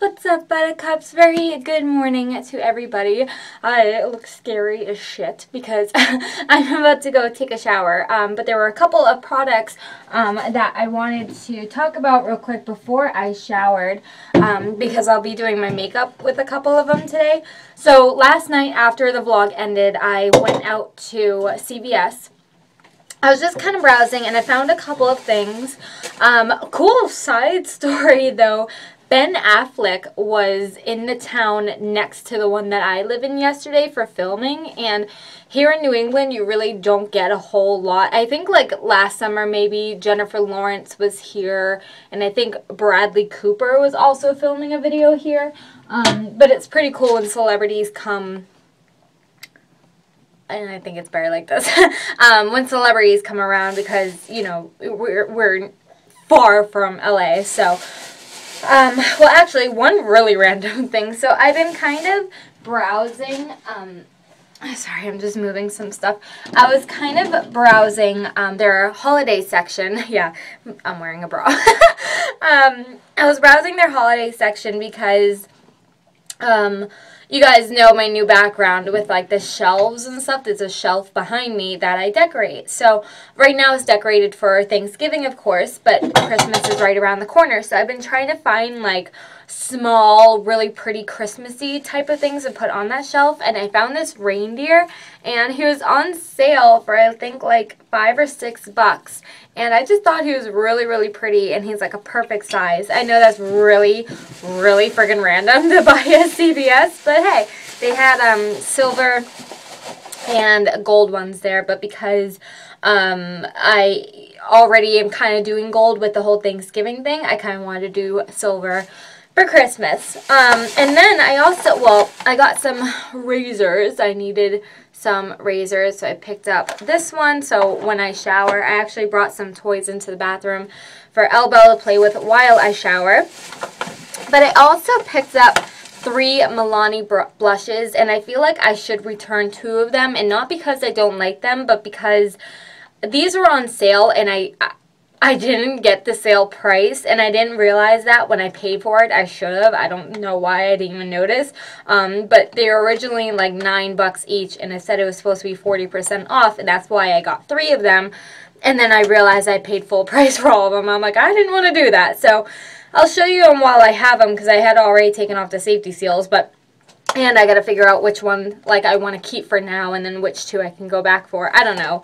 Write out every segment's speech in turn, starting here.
What's up, buttercups? Very good morning to everybody. I look scary as shit because I'm about to go take a shower. But there were a couple of products that I wanted to talk about real quick before I showered because I'll be doing my makeup with a couple of them today. So last night after the vlog ended, I went out to CVS. I was just kind of browsing and I found a couple of things. Cool side story though. Ben Affleck was in the town next to the one that I live in yesterday for filming, and here in New England you really don't get a whole lot. I think like last summer maybe Jennifer Lawrence was here, and I think Bradley Cooper was also filming a video here. But it's pretty cool when celebrities come, and I think it's better like this, when celebrities come around because, you know, we're far from LA, so... well, actually, one really random thing. So, I've been kind of browsing, sorry, I'm just moving some stuff. I was kind of browsing, their holiday section. Yeah, I'm wearing a bra. I was browsing their holiday section because, you guys know my new background with like the shelves and stuff. There's a shelf behind me that I decorate. So right now it's decorated for Thanksgiving, of course, but Christmas is right around the corner. So I've been trying to find like small, really pretty Christmassy type of things to put on that shelf. And I found this reindeer, and he was on sale for I think like $5 or $6. And I just thought he was really, really pretty, and he's like a perfect size. I know that's really, really friggin' random to buy at CVS, but hey, they had silver and gold ones there, but because I already am kind of doing gold with the whole Thanksgiving thing, I kind of wanted to do silver for Christmas. And then I also, well, I got some razors. I needed some razors, so I picked up this one. So when I shower, I actually brought some toys into the bathroom for Elbel to play with while I shower. But I also picked up 3 Milani blushes, and I feel like I should return 2 of them, and not because I don't like them, but because these were on sale, and I didn't get the sale price, and I didn't realize that when I paid for it. I should have. I don't know why I didn't even notice. But they were originally like $9 each, and it said it was supposed to be 40% off, and that's why I got 3 of them. And then I realized I paid full price for all of them. I'm like, I didn't want to do that. So I'll show you them while I have them, because I had already taken off the safety seals, and I got to figure out which one like I want to keep for now, and then which 2 I can go back for. I don't know.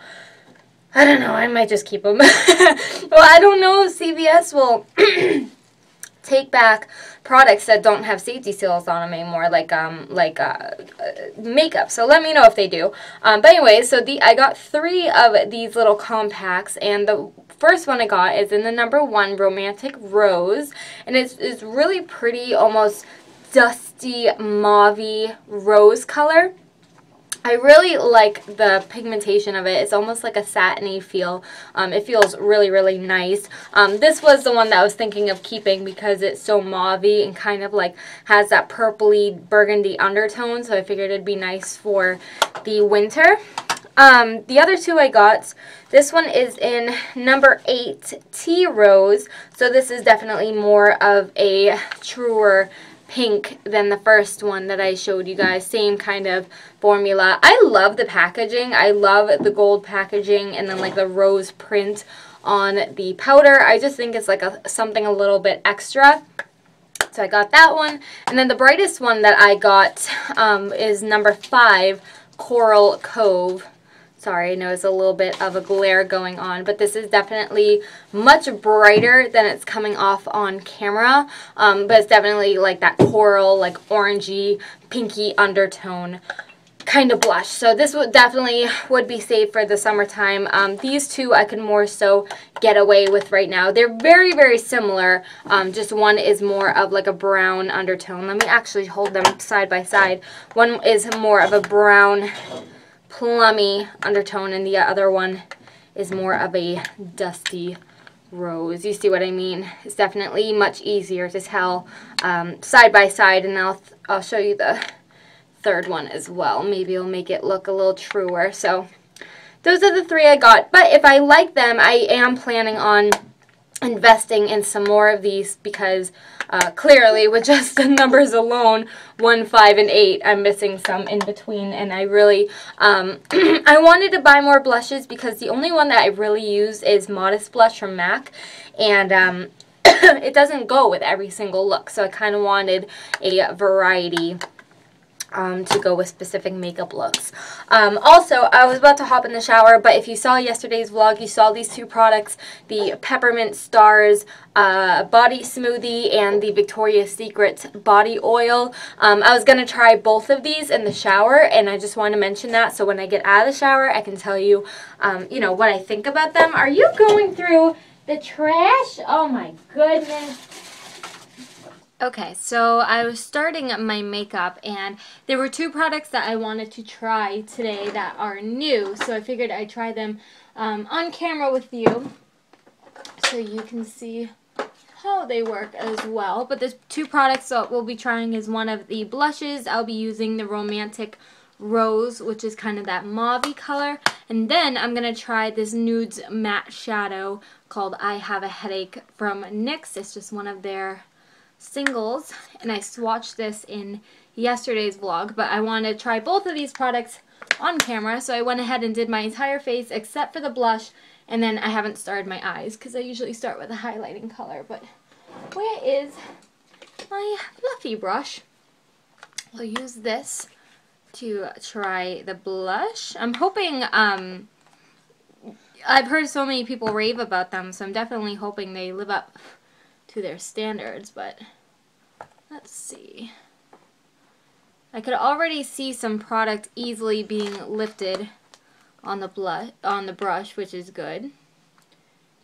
I might just keep them. Well, I don't know if CVS will take back products that don't have safety seals on them anymore, like makeup. So let me know if they do. But anyway, so I got 3 of these little compacts, and the first one I got is in the number 1 Romantic Rose, and it's really pretty, almost dusty mauve-y rose color. I really like the pigmentation of it. It's almost like a satiny feel. It feels really, really nice. This was the one that I was thinking of keeping because it's so mauve-y and kind of like has that purpley burgundy undertone. So I figured it'd be nice for the winter. The other 2 I got, this one is in number 8 Tea Rose. So this is definitely more of a truer pink than the first one that I showed you guys. Same kind of formula. I love the packaging. I love the gold packaging and then like the rose print on the powder. I just think it's like something a little bit extra. So I got that one. And then the brightest one that I got is number 5 Coral Cove. Sorry, I know it's a little bit of a glare going on, but this is definitely much brighter than it's coming off on camera. But it's definitely like that coral, like orangey, pinky undertone kind of blush. So this would definitely be safe for the summertime. These 2 I can more so get away with right now. They're very, very similar. Just one is more of like a brown undertone. Let me actually hold them side by side. One is more of a brown plummy undertone, and the other one is more of a dusty rose. You see what I mean? It's definitely much easier to tell side by side, and I'll show you the third one as well. Maybe it'll make it look a little truer. So those are the 3 I got, but if I like them, I am planning on investing in some more of these because clearly with just the numbers alone, 1, 5, and 8, I'm missing some in between, and I really, I wanted to buy more blushes because the only one that I really use is Modest Blush from MAC, and it doesn't go with every single look, so I kind of wanted a variety to go with specific makeup looks. Also, I was about to hop in the shower, but if you saw yesterday's vlog, you saw these two products, the Peppermint Stars Body Smoothie and the Victoria's Secret Body Oil. I was going to try both of these in the shower, and I just want to mention that so when I get out of the shower, I can tell you, you know, what I think about them. Are you going through the trash? Oh my goodness. Okay, so I was starting my makeup, and there were two products that I wanted to try today that are new, so I figured I'd try them on camera with you so you can see how they work as well. But the two products that we'll be trying is one of the blushes. I'll be using the Romantic Rose, which is kind of that mauve-y color, and then I'm going to try this Nudes Matte Shadow called I Have a Headache from NYX. It's just one of their singles, and I swatched this in yesterday's vlog, but I want to try both of these products on camera, so I went ahead and did my entire face except for the blush, and then I haven't started my eyes because I usually start with a highlighting color. But where is my fluffy brush? I'll use this to try the blush. I'm hoping, I've heard so many people rave about them, so I'm definitely hoping they live up to their standards, but let's see. I could already see some product easily being lifted on the brush, which is good.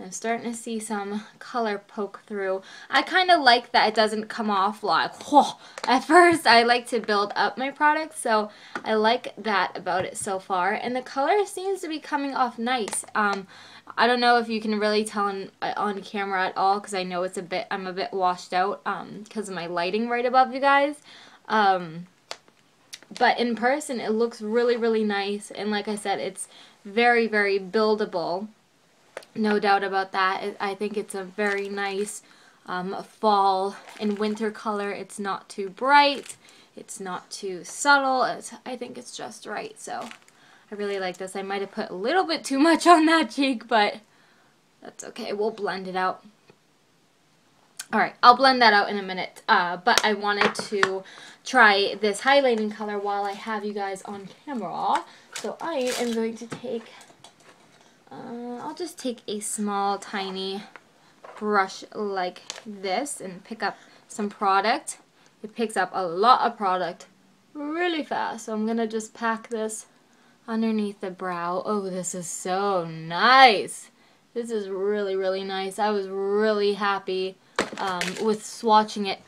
I'm starting to see some color poke through. I kind of like that it doesn't come off like, whoa. At first, I like to build up my product, so I like that about it so far. And the color seems to be coming off nice. I don't know if you can really tell on camera at all, because I know it's I'm a bit washed out because of my lighting right above you guys. But in person, it looks really, really nice. And like I said, it's very, very buildable. No doubt about that. I think it's a very nice fall and winter color. It's not too bright. It's not too subtle. I think it's just right. So I really like this. I might have put a little bit too much on that cheek, but that's okay. We'll blend it out. Alright, I'll blend that out in a minute. But I wanted to try this highlighting color while I have you guys on camera. So I am going to take... I'll just take a small, tiny brush like this and pick up some product. It picks up a lot of product really fast. So I'm going to just pack this underneath the brow. Oh, this is so nice. This is really, really nice. I was really happy with swatching it.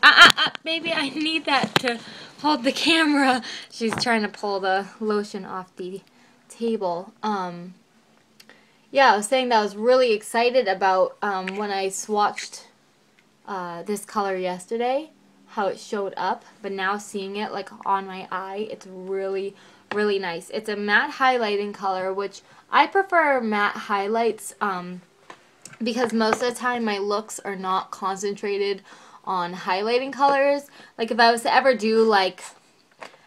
Baby, I need that to hold the camera. She's trying to pull the lotion off the table. Yeah, I was saying that I was really excited about when I swatched this color yesterday, how it showed up, but now seeing it like on my eye, it's really, really nice. It's a matte highlighting color, which I prefer matte highlights because most of the time my looks are not concentrated on highlighting colors. Like if I was to ever do like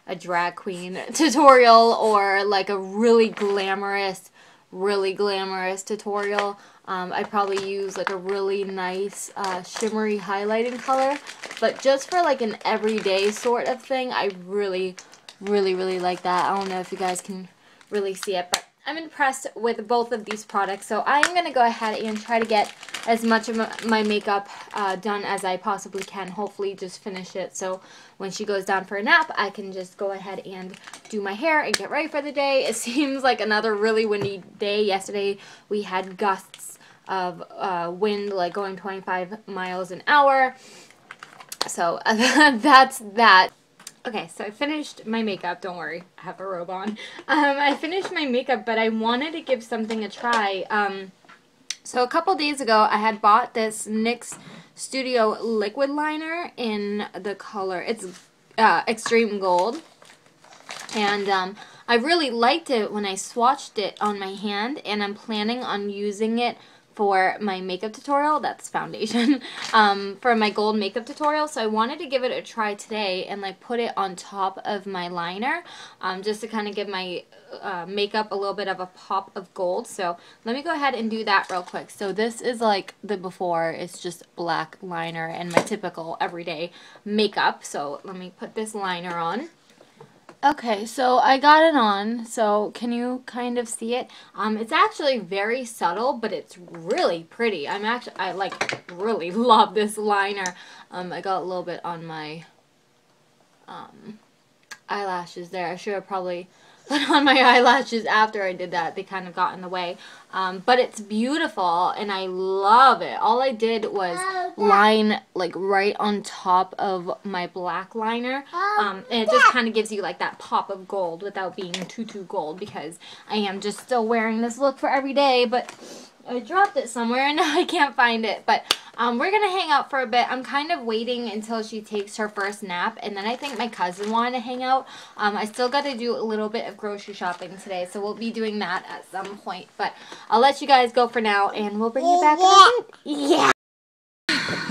a drag queen tutorial or like a really glamorous tutorial, I'd probably use like a really nice shimmery highlighting color. But just for like an everyday sort of thing, I really, really, really like that. I don't know if you guys can really see it, but I'm impressed with both of these products. So I'm going to go ahead and try to get as much of my makeup done as I possibly can. Hopefully just finish it so when she goes down for a nap, I can just go ahead and do my hair and get ready for the day. It seems like another really windy day. Yesterday we had gusts of wind like going 25 miles an hour. So that's that. Okay, so I finished my makeup. Don't worry, I have a robe on. I finished my makeup, but I wanted to give something a try. So a couple days ago, I had bought this NYX Studio Liquid Liner in the color, it's Extreme Gold. And I really liked it when I swatched it on my hand, and I'm planning on using it for my makeup tutorial. That's foundation. For my gold makeup tutorial. So I wanted to give it a try today and like put it on top of my liner, just to kind of give my makeup a little bit of a pop of gold. So let me go ahead and do that real quick. So this is like the before. It's just black liner and my typical everyday makeup. So let me put this liner on. Okay, so I got it on, so can you kind of see it? It's actually very subtle, but it's really pretty. I like really love this liner. I got a little bit on my eyelashes there. I should have probably put on my eyelashes after I did that. They kind of got in the way. But it's beautiful, and I love it. All I did was line, like, right on top of my black liner. And it just kind of gives you, like, that pop of gold without being too gold, because I am just still wearing this look for every day, but I dropped it somewhere, and now I can't find it. But we're going to hang out for a bit. I'm kind of waiting until she takes her first nap, and then I think my cousin wanted to hang out. I still got to do a little bit of grocery shopping today, so we'll be doing that at some point. But I'll let you guys go for now, and we'll bring you back in a bit. Yeah!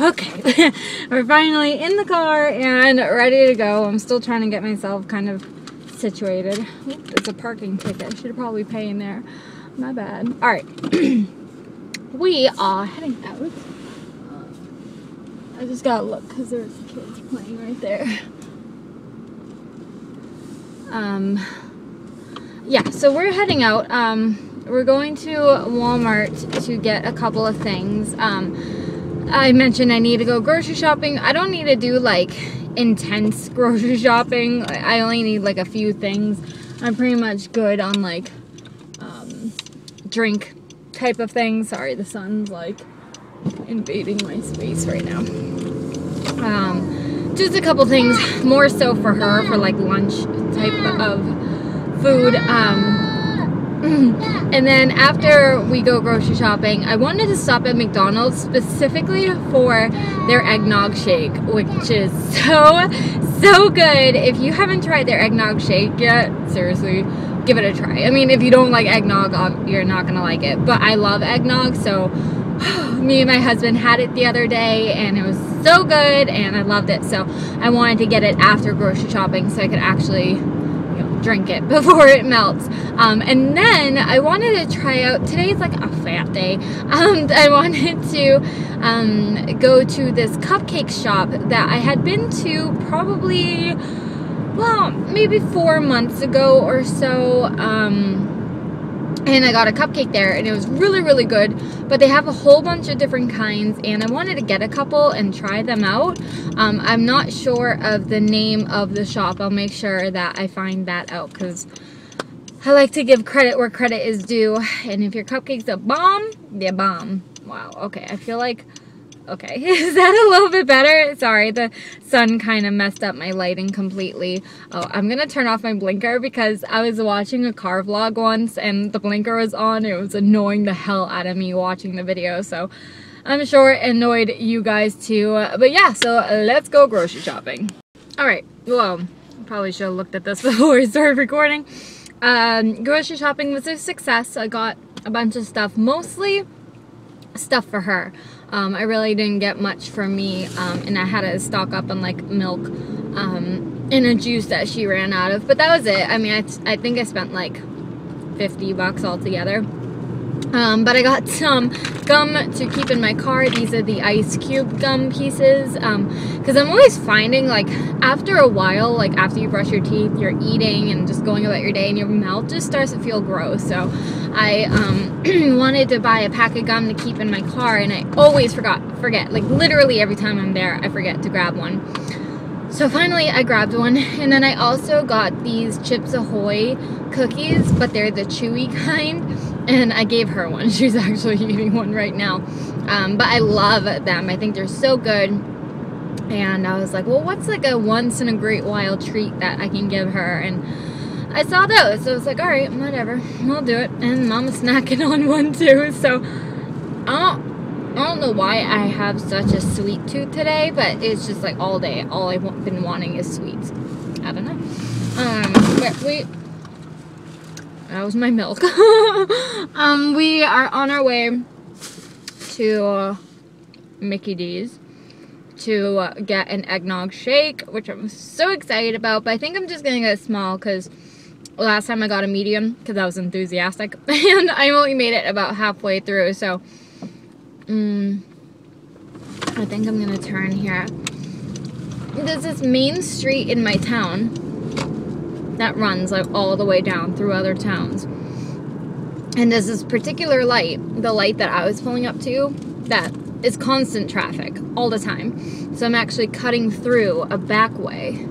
Okay, we're finally in the car and ready to go. I'm still trying to get myself kind of situated. Oops, it's a parking ticket. I should probably pay in there. My bad. Alright. We are heading out. I just gotta look because there's kids playing right there. Yeah, so we're heading out. We're going to Walmart to get a couple of things. I mentioned I need to go grocery shopping. I don't need to do like intense grocery shopping. I only need like a few things. I'm pretty much good on like drink type of things. Sorry, the sun's like invading my space right now. Just a couple things, more so for her, for like lunch type of food. And then after we go grocery shopping, I wanted to stop at McDonald's specifically for their eggnog shake, which is so good. If you haven't tried their eggnog shake yet, seriously, give it a try. I mean, if you don't like eggnog, you're not gonna like it, but I love eggnog, so me and my husband had it the other day and it was so good and I loved it. So I wanted to get it after grocery shopping so I could actually, you know, drink it before it melts. And then I wanted to try out, today's like a fat day. I wanted to go to this cupcake shop that I had been to probably, well, maybe 4 months ago or so. And I got a cupcake there, and it was really good, but they have a whole bunch of different kinds, and I wanted to get a couple and try them out. I'm not sure of the name of the shop. I'll make sure that I find that out, because I like to give credit where credit is due, and if your cupcake's a bomb, they're bomb. Wow, okay, I feel like, okay, is that a little bit better? Sorry, the sun kind of messed up my lighting completely. Oh, I'm going to turn off my blinker because I was watching a car vlog once and the blinker was on. It was annoying the hell out of me watching the video, so I'm sure it annoyed you guys too. But yeah, so let's go grocery shopping. Alright, well, probably should have looked at this before I started recording. Grocery shopping was a success. I got a bunch of stuff, mostly stuff for her. I really didn't get much for me, and I had to stock up on like milk and a juice that she ran out of, but that was it. I mean, I think I spent like 50 bucks altogether. But I got some gum to keep in my car. These are the ice cube gum pieces, because I'm always finding, like, after a while, like after you brush your teeth, you're eating and just going about your day and your mouth just starts to feel gross. So I wanted to buy a pack of gum to keep in my car, and I always forget, like literally every time I'm there I forget to grab one. So finally I grabbed one, and then I also got these Chips Ahoy cookies, but they're the chewy kind, and I gave her one. She's actually eating one right now. But I love them. I think they're so good. And I was like, well, what's like a once in a great while treat that I can give her? And I saw those, so I was like, all right, whatever, we'll do it. And Mama's snacking on one too, so I don't know why I have such a sweet tooth today, but it's just like all day, all I've been wanting is sweets. I don't know. That was my milk. We are on our way to Mickey D's to get an eggnog shake, which I'm so excited about, but I think I'm just gonna get a small because last time I got a medium because I was enthusiastic and I only made it about halfway through, so I think I'm gonna turn here. There's this main street in my town that runs like all the way down through other towns, and there's this particular light, the light that I was pulling up to, that is constant traffic all the time. So I'm actually cutting through a back way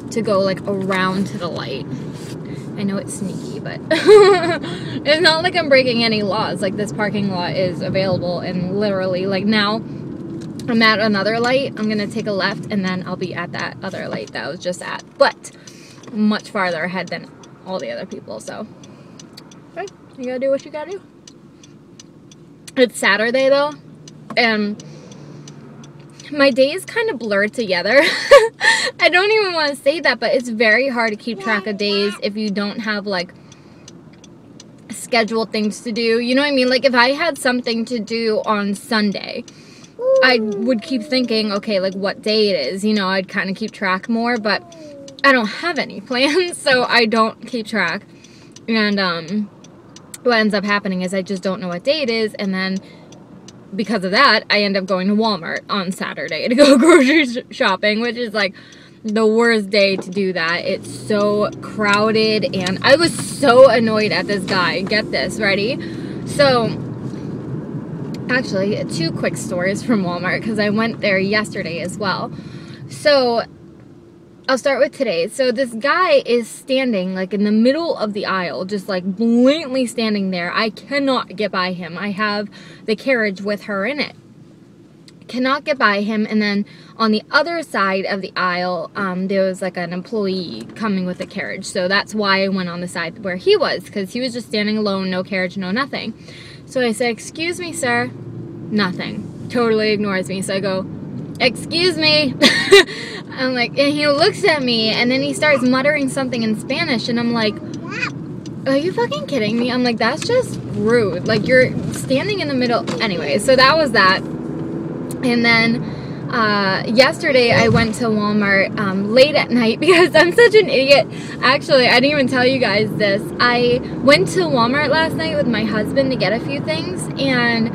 to go like around to the light. I know it's sneaky, but it's not like I'm breaking any laws. Like, this parking lot is available, and literally like now I'm at another light. I'm gonna take a left and then I'll be at that other light that I was just at, but much farther ahead than all the other people. So right, you gotta do what you gotta do. It's Saturday though, and my days kind of blurred together. I don't even want to say that, but it's very hard to keep track of days if you don't have like scheduled things to do. You know what I mean? Like, if I had something to do on Sunday, I would keep thinking, okay, like what day it is. You know, I'd kind of keep track more, but I don't have any plans, so I don't keep track. And what ends up happening is I just don't know what day it is, and then because of that, I end up going to Walmart on Saturday to go grocery shopping, which is like the worst day to do that. It's so crowded, and I was so annoyed at this guy. Get this, ready? So, actually, 2 quick stories from Walmart, because I went there yesterday as well. So, I'll start with today. So this guy is standing like in the middle of the aisle, just like blatantly standing there. I cannot get by him. I have the carriage with her in it. Cannot get by him. And then on the other side of the aisle, there was like an employee coming with a carriage. So that's why I went on the side where he was, because he was just standing alone, no carriage, no nothing. So I said, "Excuse me, sir." Nothing. Totally ignores me. So I go, "Excuse me." I'm like, and he looks at me, and then he starts muttering something in Spanish, and I'm like, are you fucking kidding me? I'm like, that's just rude. Like, you're standing in the middle. Anyway, so that was that. And then yesterday I went to Walmart late at night because I'm such an idiot. Actually, I didn't even tell you guys this. I went to Walmart last night with my husband to get a few things, and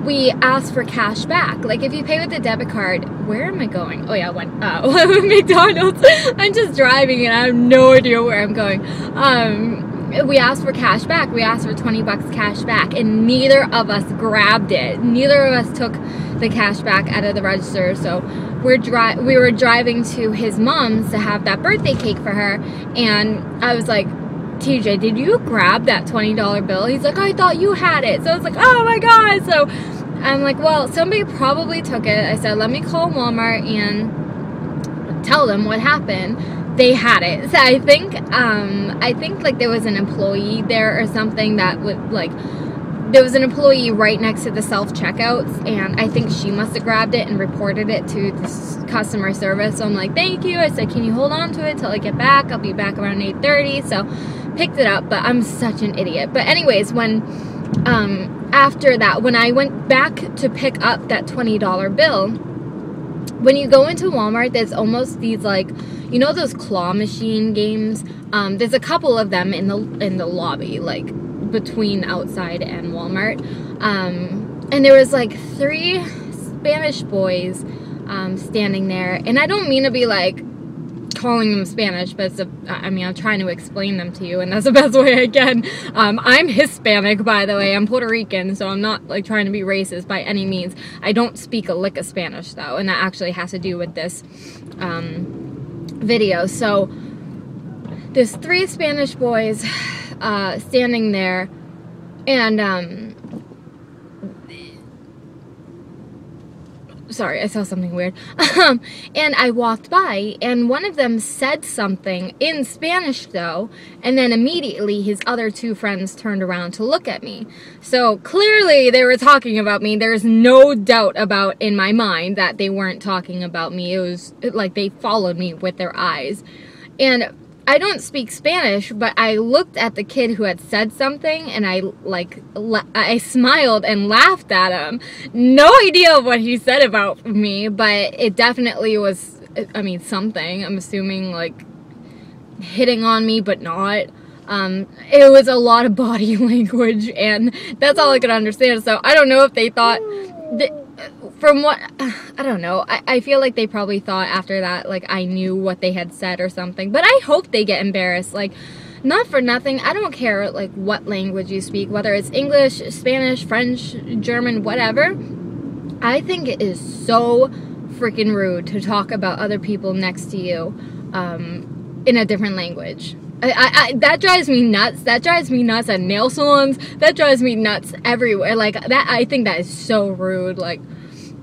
we asked for cash back. Like, if you pay with a debit card, where am I going? Oh yeah, McDonald's. I'm just driving and I have no idea where I'm going. We asked for cash back. We asked for 20 bucks cash back, and neither of us grabbed it. Neither of us took the cash back out of the register. So we were driving to his mom's to have that birthday cake for her, and I was like, "TJ, did you grab that $20 bill?" He's like, "I thought you had it." So I was like, "Oh my God." So I'm like, well, somebody probably took it. I said, let me call Walmart and tell them what happened. They had it. So I think like there was an employee there or something that would like, there was an employee right next to the self-checkouts, and I think she must have grabbed it and reported it to the customer service. So I'm like, thank you. I said, can you hold on to it till I get back? I'll be back around 8:30. So picked it up, but I'm such an idiot. But anyways, when after that, when I went back to pick up that $20 bill, when you go into Walmart, there's almost these like, you know, those claw machine games. There's a couple of them in the lobby, like between outside and Walmart. And there was like 3 Spanish boys standing there, and I don't mean to be like calling them Spanish, but I mean, I'm trying to explain them to you, and that's the best way I can. I'm Hispanic, by the way. I'm Puerto Rican, so I'm not like trying to be racist by any means. I don't speak a lick of Spanish though, and that actually has to do with this video. So there's 3 Spanish boys standing there, and sorry, I saw something weird. And I walked by, and one of them said something in Spanish though, and then immediately his other 2 friends turned around to look at me. So clearly they were talking about me. There's no doubt about in my mind that they weren't talking about me. It was like they followed me with their eyes. And I don't speak Spanish, but I looked at the kid who had said something, and I smiled and laughed at him. No idea what he said about me, but it definitely was, I mean, something. I'm assuming, like, hitting on me, but not. It was a lot of body language, and that's all I could understand. So I don't know if they thought from what, I don't know, I feel like they probably thought after that, like, I knew what they had said or something, but I hope they get embarrassed. Like, not for nothing, I don't care, like, what language you speak, whether it's English, Spanish, French, German, whatever. I think it is so freaking rude to talk about other people next to you in a different language. That drives me nuts. That drives me nuts at nail salons. That drives me nuts everywhere. Like, that, I think that is so rude. Like,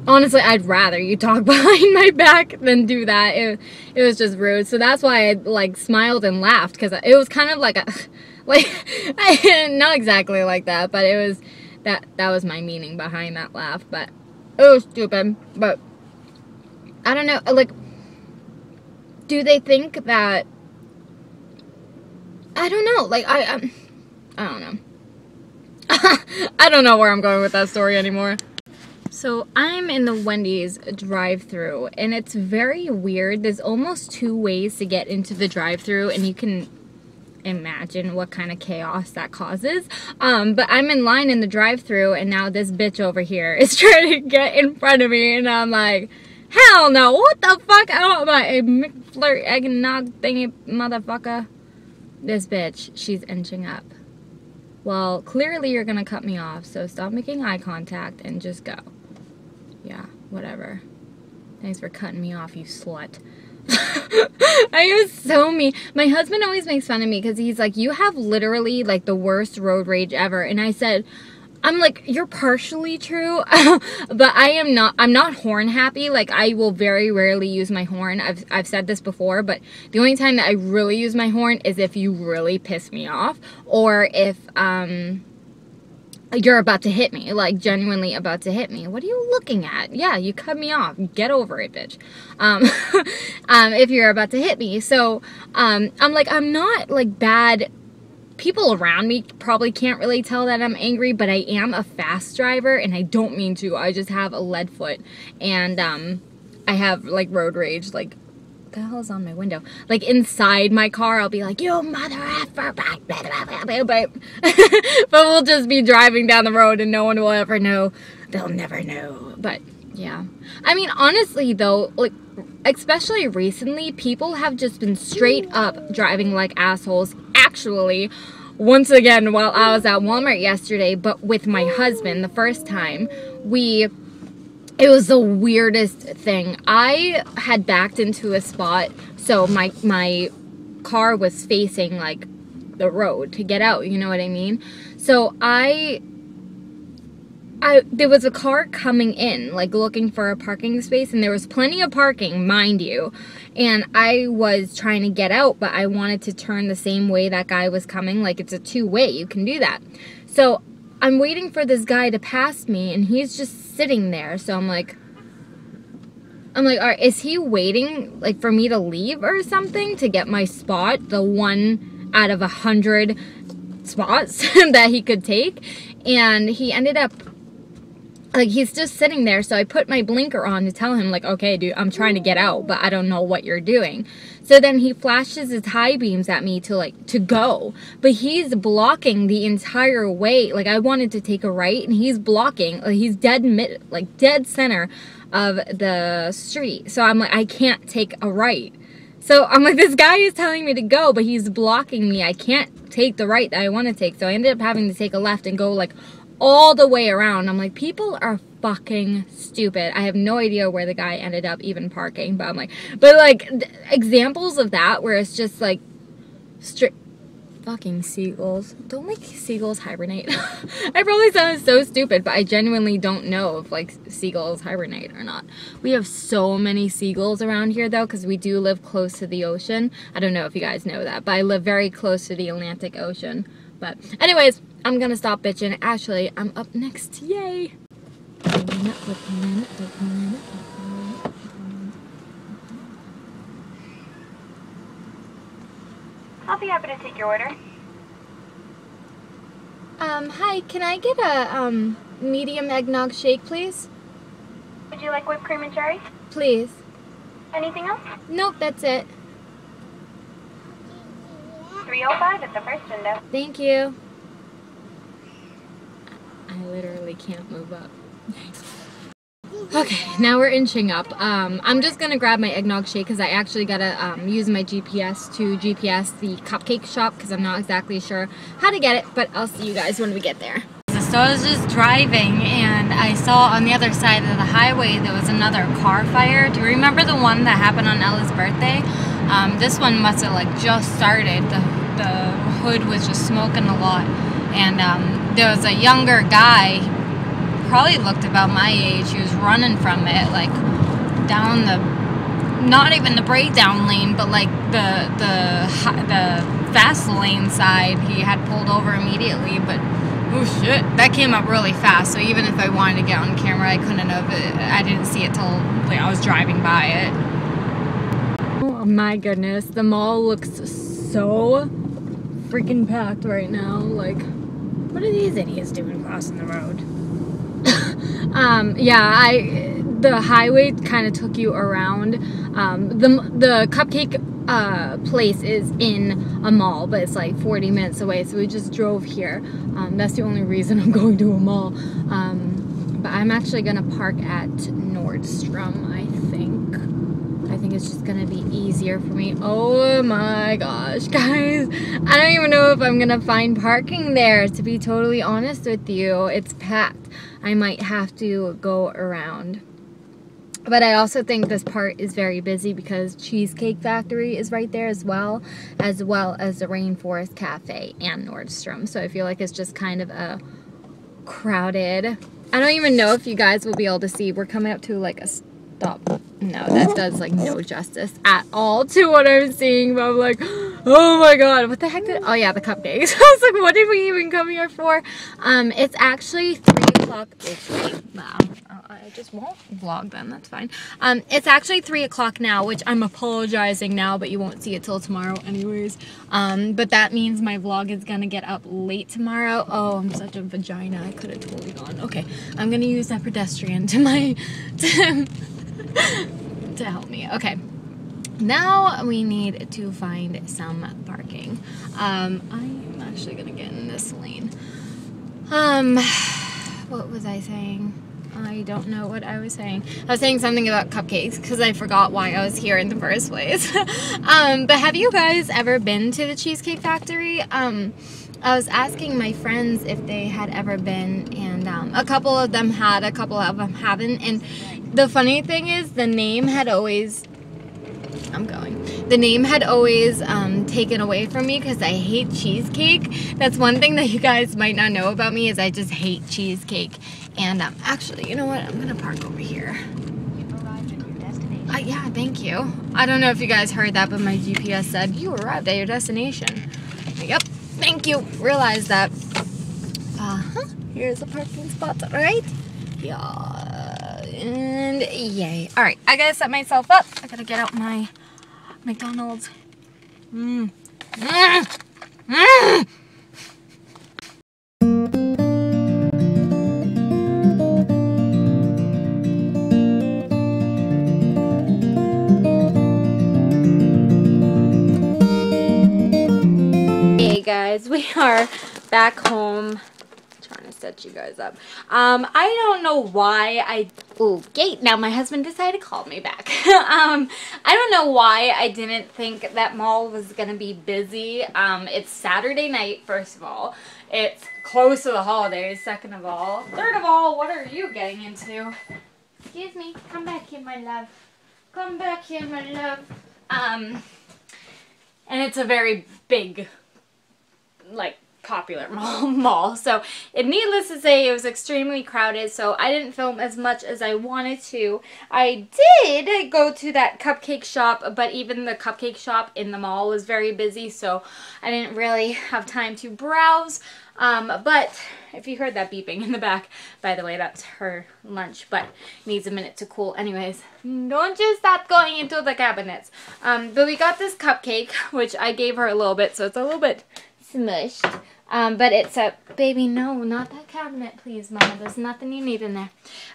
honestly, I'd rather you talk behind my back than do that. It was just rude. So that's why I, like, smiled and laughed, because it was kind of like a, like, not exactly like that, but it was, that was my meaning behind that laugh. But it was stupid. But I don't know, like, do they think that, I don't know, like, I don't know. I don't know where I'm going with that story anymore. So I'm in the Wendy's drive-thru, and it's very weird. There's almost 2 ways to get into the drive-thru, and you can imagine what kind of chaos that causes. But I'm in line in the drive-thru, and now this bitch over here is trying to get in front of me, and I'm like, hell no, what the fuck? I want my McFlirt eggnog thingy motherfucker. This bitch, she's inching up. Well, clearly you're gonna cut me off, so stop making eye contact and just go. Yeah, whatever. Thanks for cutting me off, you slut. I was so mean. My husband always makes fun of me because he's like, you have literally, like, the worst road rage ever. And I said, I'm like, you're partially true, but I'm not horn happy. Like, I will very rarely use my horn. I've said this before, but the only time that I really use my horn is if you really piss me off, or if, you're about to hit me, like, genuinely about to hit me. What are you looking at? Yeah, you cut me off. Get over it, bitch. If you're about to hit me. So, I'm like, I'm not, like, bad. People around me probably can't really tell that I'm angry, but I am a fast driver, and I don't mean to. I just have a lead foot, and I have, like, road rage. Like, what the hell is on my window? Like, inside my car, I'll be like, you mother effer, but we'll just be driving down the road, and no one will ever know. They'll never know. But yeah, I mean, honestly though, like, especially recently, people have just been straight up driving like assholes. Actually, once again, while I was at Walmart yesterday, but with my husband, the first time, it was the weirdest thing. I had backed into a spot, so my car was facing, like, the road to get out, you know what I mean? So there was a car coming in, like, looking for a parking space, and there was plenty of parking, mind you, and I was trying to get out, but I wanted to turn the same way that guy was coming. Like, it's a 2-way, you can do that. So I'm waiting for this guy to pass me, and he's just sitting there. So I'm like, all right, is he waiting, like, for me to leave or something to get my spot, the 1 out of 100 spots that he could take? And he ended up, like, he's just sitting there, so I put my blinker on to tell him, like, okay, dude, I'm trying to get out, but I don't know what you're doing. So then he flashes his high beams at me to go, but he's blocking the entire way. Like, I wanted to take a right, and he's blocking, like, he's dead center of the street. So I'm like, I can't take a right. So I'm like, this guy is telling me to go, but he's blocking me. I can't take the right that I want to take. So I ended up having to take a left and go, like, all the way around. I'm like, people are fucking stupid. I have no idea where the guy ended up even parking, but I'm like, but, like, examples of that where it's just, like, straight fucking seagulls. Don't, like, seagulls hibernate? I probably sound so stupid, but I genuinely don't know if, like, seagulls hibernate or not. We have so many seagulls around here, though, because we do live close to the ocean. I don't know if you guys know that, but I live very close to the Atlantic Ocean. But anyways, I'm gonna stop bitching. Actually, I'm up next. Yay! be happy to take your order. Hi, can I get a, medium eggnog shake, please? Would you like whipped cream and cherry? Please. Anything else? Nope, that's it. 305 at the first window. Thank you. I literally can't move up. Okay, now we're inching up. I'm just gonna grab my eggnog shake because I actually gotta use my GPS to GPS the cupcake shop because I'm not exactly sure how to get it, but I'll see you guys when we get there. So I was just driving and I saw on the other side of the highway there was another car fire. Do you remember the one that happened on Ella's birthday? This one must have like just started. The hood was just smoking a lot, and there was a younger guy, probably looked about my age. He was running from it, like down the, not even the breakdown lane, but like the fast lane side. He had pulled over immediately, but oh shit, that came up really fast. So even if I wanted to get on camera, I couldn't have. I didn't see it till like, I was driving by it. Oh my goodness, the mall looks so freaking packed right now. Like, what are these idiots doing crossing the road? Yeah, the highway kind of took you around. The cupcake place is in a mall, but it's like 40 minutes away, so we just drove here. That's the only reason I'm going to a mall. But I'm actually gonna park at Nordstrom, I think. I think it's just gonna be easier for me. Oh my gosh, guys. I don't even know if I'm gonna find parking there, to be totally honest with you. It's packed. I might have to go around. But I also think this part is very busy because Cheesecake Factory is right there as well as the Rainforest Cafe and Nordstrom. So I feel like it's just kind of a crowded. I don't even know if you guys will be able to see. We're coming up to like a stop. No, that does like no justice at all to what I'm seeing. But I'm like, oh my god, what the heck did, oh yeah, the cupcakes. I was like, what did we even come here for? It's actually 3 o'clock. Wow. I just won't vlog then, that's fine. It's actually 3 o'clock now, which I'm apologizing now, but you won't see it till tomorrow anyways. But that means my vlog is gonna get up late tomorrow. Oh, I'm such a vagina, I could have totally gone. Okay, I'm gonna use that pedestrian to my, to help me. Okay, now we need to find some parking. I'm actually gonna get in this lane. What was I saying? I don't know what I was saying. I was saying something about cupcakes because I forgot why I was here in the first place. But have you guys ever been to the Cheesecake Factory? I was asking my friends if they had ever been, and a couple of them had, a couple of them haven't. And the funny thing is, the name had always, the name had always taken away from me because I hate cheesecake. That's one thing that you guys might not know about me, is I just hate cheesecake. And actually, you know what? I'm gonna park over here. You've arrived at your destination. Yeah, thank you. I don't know if you guys heard that, but my GPS said you arrived at your destination. Yep, thank you. Realize that. Here's a parking spot, right? Yeah, and yay. All right, I gotta set myself up. I gotta get out my McDonald's. Hey guys, we are back home. Trying to set you guys up. I don't know why gate. Now my husband decided to call me back. I don't know why I didn't think that mall was gonna be busy. It's Saturday night, first of all. It's close to the holidays, second of all. Third of all, what are you getting into? Excuse me, come back here, my love. Come back here, my love. And it's a very big, like, popular mall. So needless to say, it was extremely crowded, so I didn't film as much as I wanted to. I did go to that cupcake shop, but even the cupcake shop in the mall was very busy, so I didn't really have time to browse. But if you heard that beeping in the back, by the way, that's her lunch, but needs a minute to cool. Anyways, don't you stop going into the cabinets. But we got this cupcake, which I gave her a little bit, so it's a little bit smushed. But it's a, baby, no, not that cabinet, please, Mama. There's nothing you need in there.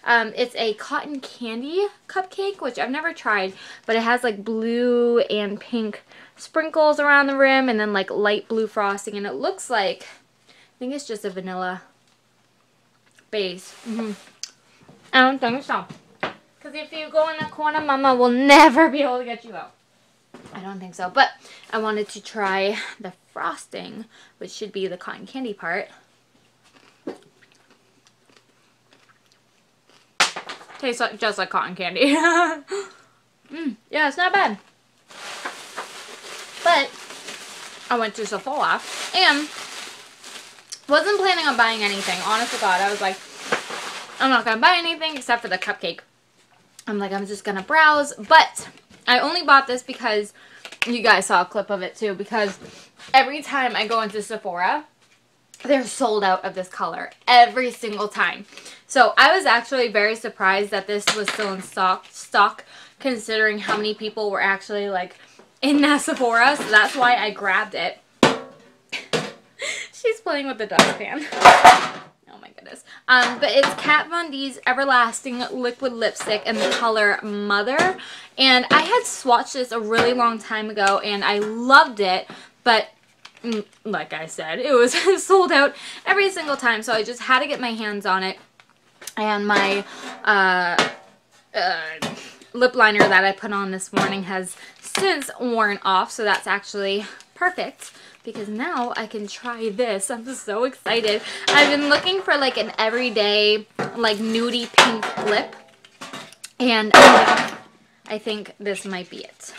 It's a cotton candy cupcake, which I've never tried, but it has like blue and pink sprinkles around the rim, and then like light blue frosting, and it looks like, I think it's just a vanilla base. I don't think so. Because if you go in the corner, Mama will never be able to get you out. I don't think so. But I wanted to try the frosting, which should be the cotton candy part. Tastes like, just like cotton candy. Yeah, it's not bad. But I went to Sephora and wasn't planning on buying anything. Honest to God, I was like, I'm not going to buy anything except for the cupcake. I'm like, I'm just going to browse. But I only bought this because you guys saw a clip of it too. Because every time I go into Sephora, they're sold out of this color. Every single time. So I was actually very surprised that this was still in stock considering how many people were actually like in that Sephora. So that's why I grabbed it. She's playing with the dustpan. Oh my goodness. But it's Kat Von D's Everlasting Liquid Lipstick in the color Mother. And I had swatched this a really long time ago and I loved it. But like I said, it was sold out every single time. So I just had to get my hands on it. And my lip liner that I put on this morning has since worn off. So that's actually perfect, because now I can try this. I'm just so excited. I've been looking for like an everyday like nudie pink lip, and I think this might be it.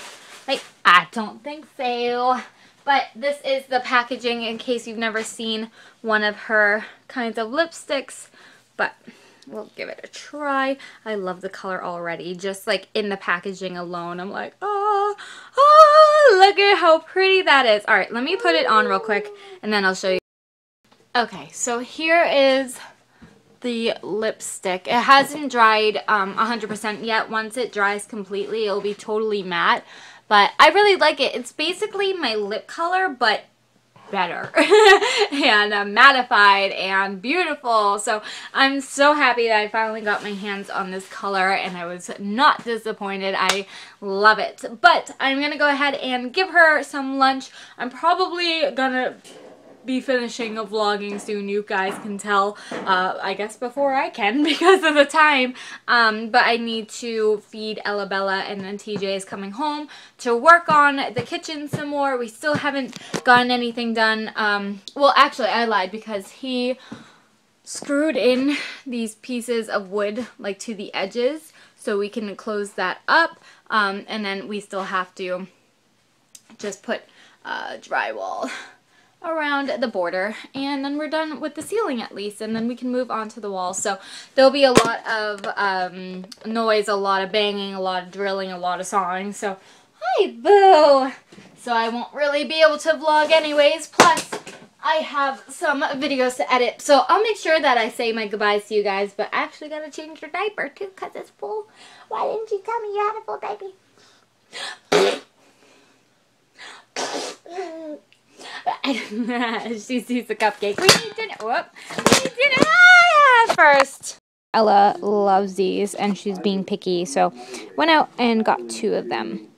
Like, I don't think so, but this is the packaging in case you've never seen one of her kinds of lipsticks, but we'll give it a try. I love the color already. Just like in the packaging alone, I'm like, oh, look at how pretty that is. All right, let me put it on real quick and then I'll show you. Okay, so here is the lipstick. It hasn't dried 100% yet. Once it dries completely, it'll be totally matte. But I really like it. It's basically my lip color, but better and mattified and beautiful. So I'm so happy that I finally got my hands on this color, and I was not disappointed. I love it. But I'm gonna go ahead and give her some lunch. I'm probably gonna be finishing vlogging soon. You guys can tell, I guess before I can because of the time, but I need to feed Ella Bella, and then TJ is coming home to work on the kitchen some more. We still haven't gotten anything done. Well, actually I lied, because he screwed in these pieces of wood like to the edges so we can close that up, and then we still have to just put drywall around the border, and then we're done with the ceiling at least, and then we can move on to the walls. So there'll be a lot of noise, a lot of banging, a lot of drilling, a lot of sawing. So hi, boo! So I won't really be able to vlog anyways, plus I have some videos to edit. So I'll make sure that I say my goodbyes to you guys, but I actually gotta change your diaper too because it's full. Why didn't you tell me you had a full diaper? She sees the cupcake. We need dinner. Whoop. We need dinner first. Ella loves these, and she's being picky, so went out and got 2 of them.